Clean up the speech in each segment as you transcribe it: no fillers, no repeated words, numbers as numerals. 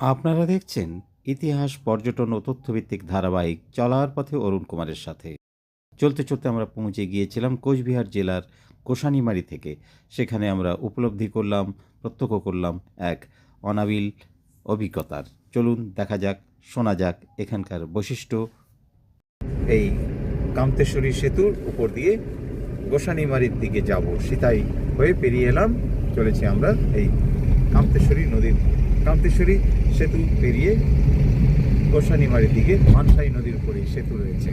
আপনারা দেখছেন ইতিহাস, পর্যটন ও তথ্যভিত্তিক ধারাবাহিক চলার পথে অরুণ কুমারের সাথে। চলতে চলতে আমরা পৌঁছে গিয়েছিলাম কোচবিহার জেলার গোসানিমারি থেকে। সেখানে আমরা উপলব্ধি করলাম, প্রত্যক্ষ করলাম এক অনাবিল অভিজ্ঞতার। চলুন দেখা যাক, শোনা যাক এখানকার বৈশিষ্ট্য। এই কামতেশ্বরী সেতুর উপর দিয়ে গোসানিমারির দিকে যাব, সিতাই হয়ে পেরিয়ে এলাম, চলেছি আমরা এই কামতেশ্বরী সেতু পেরিয়ে গোসানিমারির দিকে। মানসাই নদীর উপরে সেতু রয়েছে।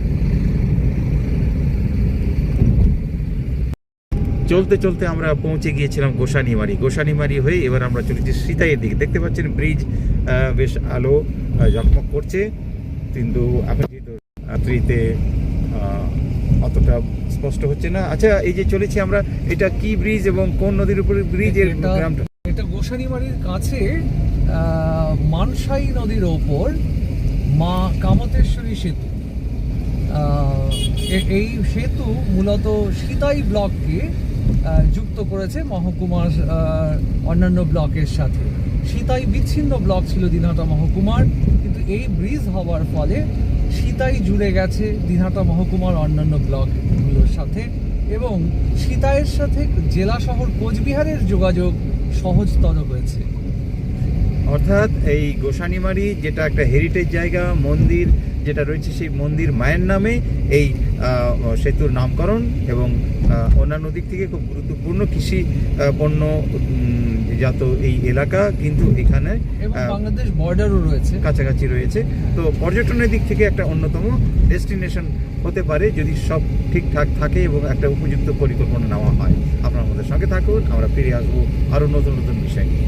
চলতে চলতে আমরা পৌঁছে গিয়েছিলাম গোসানিমারি হয়ে এবার আমরা চলেছি সিতাইয়ের দিকে। দেখতে পাচ্ছেন ব্রিজ বেশ আলো ঝকমক করছে, কিন্তু এখন যেহেতু রাত্রিতে অতটা স্পষ্ট হচ্ছে না। আচ্ছা, এই যে চলেছি আমরা, এটা কি ব্রিজ এবং কোন নদীর উপরে ব্রিজ? এর গ্রামটা এটা গোসানিমারির কাছে মানসাই নদীর ওপর মা কামতেশ্বরী সেতু। এই সেতু মূলত সিতাই ব্লককে যুক্ত করেছে মহকুমার অন্যান্য ব্লকের সাথে। সিতাই বিচ্ছিন্ন ব্লক ছিল দিনহাটা মহকুমার, কিন্তু এই ব্রিজ হওয়ার ফলে সিতাই জুড়ে গেছে দিনহাটা মহকুমার অন্যান্য ব্লকগুলোর সাথে, এবং সিতাইয়ের সাথে জেলা শহর কোচবিহারের যোগাযোগ সহজতর হয়েছে। অর্থাৎ এই গোসানিমারি যেটা একটা হেরিটেজ জায়গা, মন্দির যেটা রয়েছে, সেই মন্দির মায়ের নামে এই সেতুর নামকরণ, এবং অন্যান্য দিক থেকে খুব গুরুত্বপূর্ণ কৃষি পণ্য জাত এই এলাকা, কিন্তু এখানে বাংলাদেশ বর্ডারও রয়েছে, কাছাকাছি রয়েছে। তো পর্যটনের দিক থেকে একটা অন্যতম ডেস্টিনেশন হতে পারে যদি সব ঠিকঠাক থাকে এবং একটা উপযুক্ত পরিকল্পনা নেওয়া হয়। আপনার আমাদের সঙ্গে থাকুন, আমরা ফিরে আসবো আরও নতুন নতুন বিষয় নিয়ে।